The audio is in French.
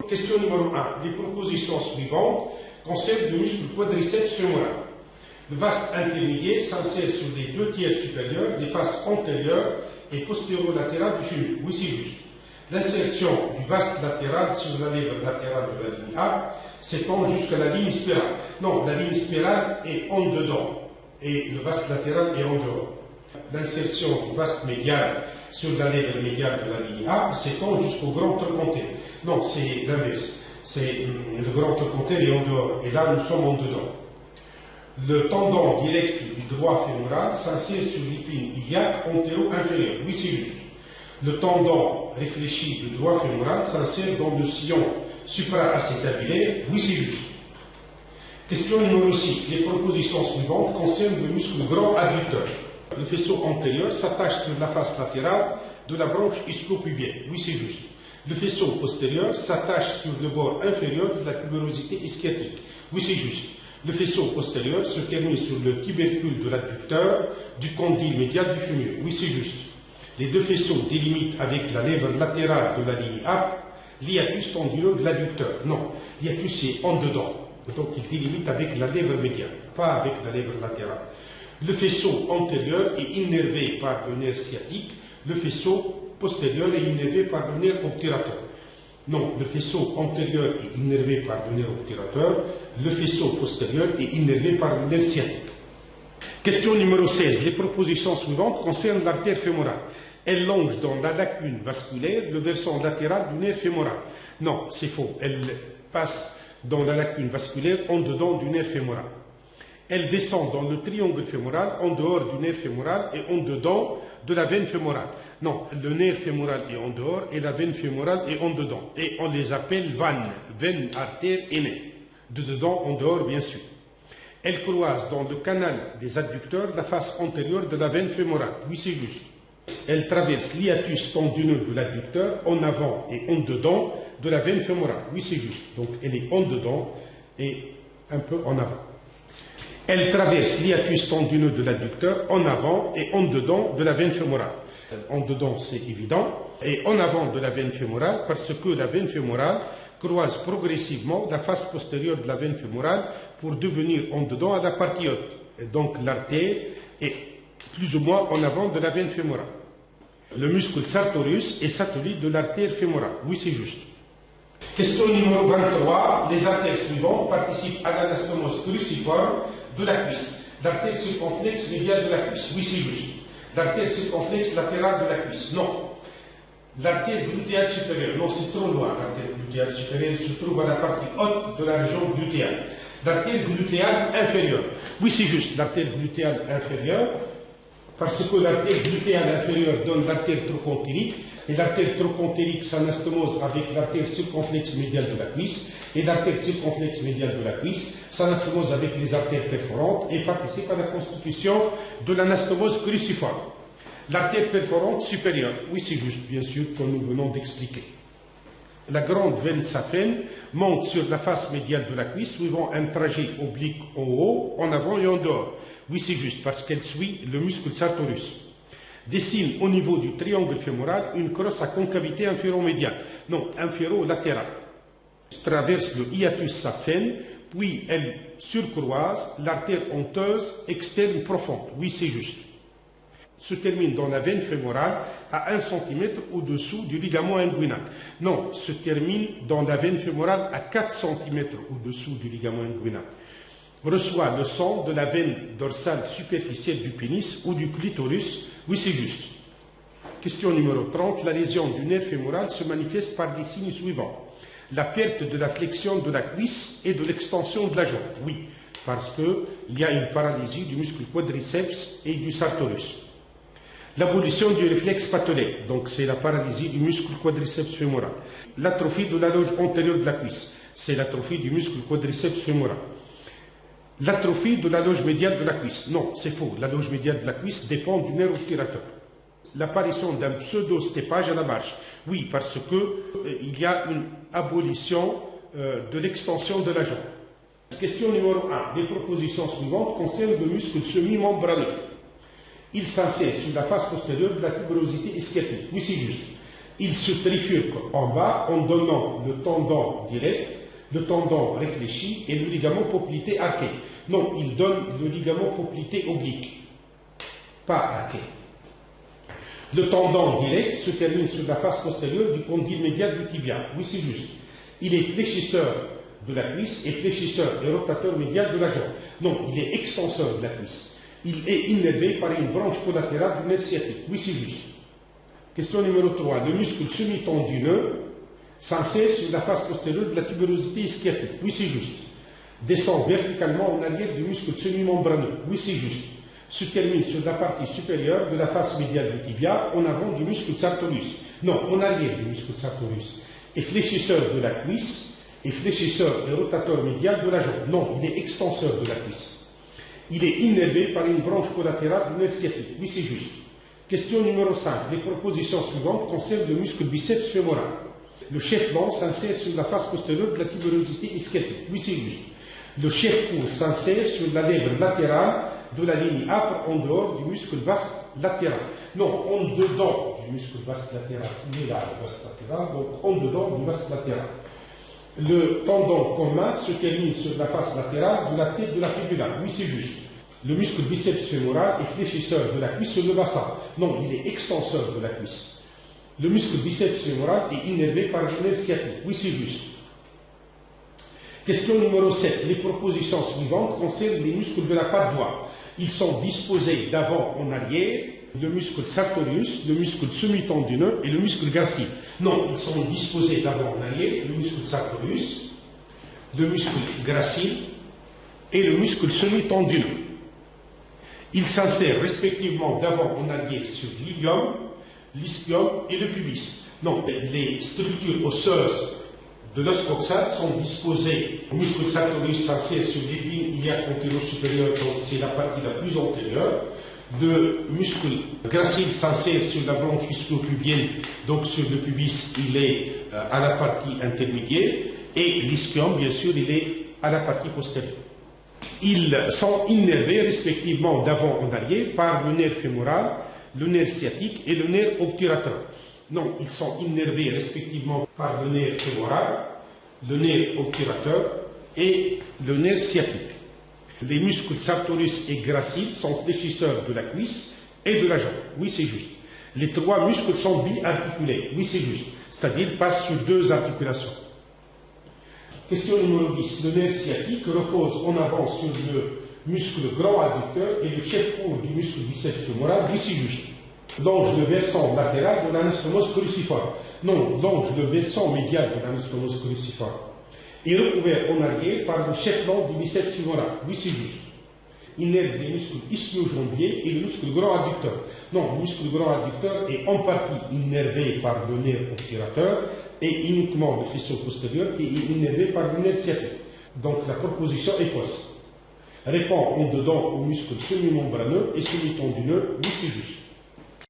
Question numéro 1. Les propositions suivantes concernent le muscle quadriceps fémoral. Le vaste intermédiaire s'insère sur les deux tiers supérieurs des faces antérieures et postériolatérales du fémur. Oui, c'est juste. L'insertion du vaste latéral sur la lèvre latérale de la ligne A s'étend jusqu'à la ligne spirale. Non, la ligne spirale est en dedans et le vaste latéral est en dehors. L'insertion du vaste médial sur la lèvre médiale de la ligne A s'étend jusqu'au grand trochanter. Non, c'est l'inverse. C'est le grand trochanter est en dehors et là nous sommes en dedans. Le tendon direct du droit fémoral s'insère sur l'épine iliaque antéro-inférieure. Oui, c'est juste. Le tendon réfléchi du droit fémoral s'insère dans le sillon supra-acétabulaire. Oui, c'est juste. Question numéro 6. Les propositions suivantes concernent le muscle grand adducteur. Le faisceau antérieur s'attache sur la face latérale de la branche ischio-pubienne. Oui, c'est juste. Le faisceau postérieur s'attache sur le bord inférieur de la tubérosité ischiatique. Oui, c'est juste. Le faisceau postérieur se termine sur le tubercule de l'adducteur du condyle médial du fémur. Oui, c'est juste. Les deux faisceaux délimitent avec la lèvre latérale de la ligne A l'hiatus tendineux de l'adducteur. Non, l'hiatus est en dedans. Donc il délimite avec la lèvre médiane, pas avec la lèvre latérale. Le faisceau antérieur est innervé par le nerf sciatique. Le faisceau postérieur est innervé par le nerf obturateur. Non, le faisceau antérieur est innervé par le nerf obturateur. Le faisceau postérieur est innervé par le nerf sciatique. Question numéro 16. Les propositions suivantes concernent l'artère fémorale. Elle longe dans la lacune vasculaire le versant latéral du nerf fémoral. Non, c'est faux. Elle passe dans la lacune vasculaire en dedans du nerf fémoral. Elle descend dans le triangle fémoral en dehors du nerf fémoral et en dedans de la veine fémorale. Non, le nerf fémoral est en dehors et la veine fémorale est en dedans. Et on les appelle vannes, veine, artère et nerf. De dedans, en dehors, bien sûr. Elle croise dans le canal des adducteurs la face antérieure de la veine fémorale. Oui, c'est juste. Elle traverse l'hiatus tendineux de l'adducteur en avant et en dedans de la veine fémorale. Oui, c'est juste. Donc, elle est en dedans et un peu en avant. Elle traverse l'hiatus tendineux de l'adducteur en avant et en dedans de la veine fémorale. En dedans, c'est évident. Et en avant de la veine fémorale, parce que la veine fémorale croise progressivement la face postérieure de la veine fémorale pour devenir en dedans à la partie haute. Et donc, l'artère est plus ou moins en avant de la veine fémorale. Le muscle sartorius est satellite de l'artère fémorale. Oui, c'est juste. Question numéro 23. Les artères suivantes participent à l'anastomose cruciforme de la cuisse. L'artère circonflexe médiale de la cuisse. Oui, c'est juste. L'artère circonflexe latérale de la cuisse. Non. L'artère glutéale supérieure. Non, c'est trop loin. L'artère glutéale supérieure se trouve à la partie haute de la région glutéale. L'artère glutéale inférieure. Oui, c'est juste. L'artère glutéale inférieure, parce que l'artère glutéale inférieure donne l'artère trochantérique, et l'artère trochantérique s'anastomose avec l'artère circonflexe médiale de la cuisse, et l'artère circonflexe médiale de la cuisse s'anastomose avec les artères perforantes et participe à la constitution de l'anastomose cruciforme. L'artère perforante supérieure, oui c'est juste, bien sûr, comme nous venons d'expliquer. La grande veine saphène monte sur la face médiale de la cuisse, suivant un trajet oblique en haut, en avant et en dehors. Oui, c'est juste, parce qu'elle suit le muscle sartorius. Dessine au niveau du triangle fémoral une crosse à concavité inféromédiale. Non, inférolatérale. Traverse le hiatus saphène, puis elle surcroise l'artère honteuse externe profonde. Oui, c'est juste. Se termine dans la veine fémorale à 1 cm au-dessous du ligament inguinal. Non, se termine dans la veine fémorale à 4 cm au-dessous du ligament inguinal. Reçoit le sang de la veine dorsale superficielle du pénis ou du clitoris. Oui, c'est juste. Question numéro 30. La lésion du nerf fémoral se manifeste par des signes suivants. La perte de la flexion de la cuisse et de l'extension de la jambe. Oui, parce qu'il y a une paralysie du muscle quadriceps et du sartorius. L'abolition du réflexe patellaire, donc c'est la paralysie du muscle quadriceps fémoral. L'atrophie de la loge antérieure de la cuisse, c'est l'atrophie du muscle quadriceps fémoral. L'atrophie de la loge médiale de la cuisse, non, c'est faux, la loge médiale de la cuisse dépend du nerf obturateur. L'apparition d'un pseudo-stépage à la marche, oui, parce qu'il y a une abolition de l'extension de la jambe. Question numéro 1. Les propositions suivantes concernent le muscle semi-membraneux. Il s'insère sur la face postérieure de la tubérosité ischiatique. Oui, c'est juste. Il se trifurque en bas en donnant le tendon direct, le tendon réfléchi et le ligament poplité arqué. Non, il donne le ligament poplité oblique, pas arqué. Le tendon direct se termine sur la face postérieure du condyle médial du tibia. Oui, c'est juste. Il est fléchisseur de la cuisse et fléchisseur et rotateur médial de la jambe. Non, il est extenseur de la cuisse. Il est innervé par une branche collatérale du nerf sciatique. Oui, c'est juste. Question numéro 3. Le muscle semi-tendineux s'insère sur la face postérieure de la tubérosité sciatique. Oui, c'est juste. Descend verticalement en arrière du muscle semi-membraneux. Oui, c'est juste. Se termine sur la partie supérieure de la face médiale du tibia en avant du muscle sartorius. Non, en arrière du muscle sartorius. Et fléchisseur de la cuisse et fléchisseur et rotateur médial de la jambe. Non, il est extenseur de la cuisse. Il est innervé par une branche collatérale du nerf sciatique. Oui, c'est juste. Question numéro 5. Les propositions suivantes concernent le muscle biceps fémoral. Le chef-blanc s'insère sur la face postérieure de la tubérosité sciatique. Oui, c'est juste. Le chef-court s'insère sur la lèvre latérale de la ligne âpre en dehors du muscle vaste latéral. Non, en dedans du muscle vaste latéral. Il est là, le vaste latéral, donc en dedans du vaste latéral. Le tendon commun se termine sur la face latérale de la tête de la fibula. Oui, c'est juste. Le muscle biceps fémoral est fléchisseur de la cuisse sur le bassin. Non, il est extenseur de la cuisse. Le muscle biceps fémoral est innervé par le nerf sciatique. Oui, c'est juste. Question numéro 7. Les propositions suivantes concernent les muscles de la patte doigt. Ils sont disposés d'avant en arrière, le muscle sartorius, le muscle semi-tendineux et le muscle gracile. Non, ils sont disposés d'avant en arrière, le muscle sartorius, le muscle gracile et le muscle semi-tendineux. Ils s'insèrent respectivement d'avant en arrière sur l'ilium, l'ischium et le pubis. Non, les structures osseuses de l'os coxal sont disposées. Le muscle sartorius s'insère sur l'épine iliaque antéro-supérieure, donc c'est la partie la plus antérieure. Le muscle gracile s'insère sur la branche ischio-pubienne, donc sur le pubis, il est à la partie intermédiaire. Et l'ischium, bien sûr, il est à la partie postérieure. Ils sont innervés respectivement d'avant en arrière par le nerf fémoral, le nerf sciatique et le nerf obturateur. Non, ils sont innervés respectivement par le nerf fémoral, le nerf obturateur et le nerf sciatique. Les muscles sartorius et graciles sont fléchisseurs de la cuisse et de la jambe. Oui, c'est juste. Les trois muscles sont biarticulaires. Oui, c'est juste. C'est-à-dire passent sur deux articulations. Question numéro 10. Le nerf sciatique repose en avant sur le muscle grand adducteur et le chef-court du muscle biceps fémoral. Oui, c'est juste. Longe le versant latéral de l'anastomose cruciforme. Non, longe le versant médial de l'anastomose cruciforme. Et recouvert en arrière par le chef-long du biceps fémoral. Oui, c'est juste. Innerve les muscles ischio-jambiers et le muscle grand adducteur. Non, le muscle grand adducteur est en partie innervé par le nerf obturateur et uniquement le faisceau postérieur qui est innervé par le nerf sciatique. Donc la proposition est fausse. Répond en dedans au muscle semi-membraneux et semi-tendineux. Oui, c'est juste.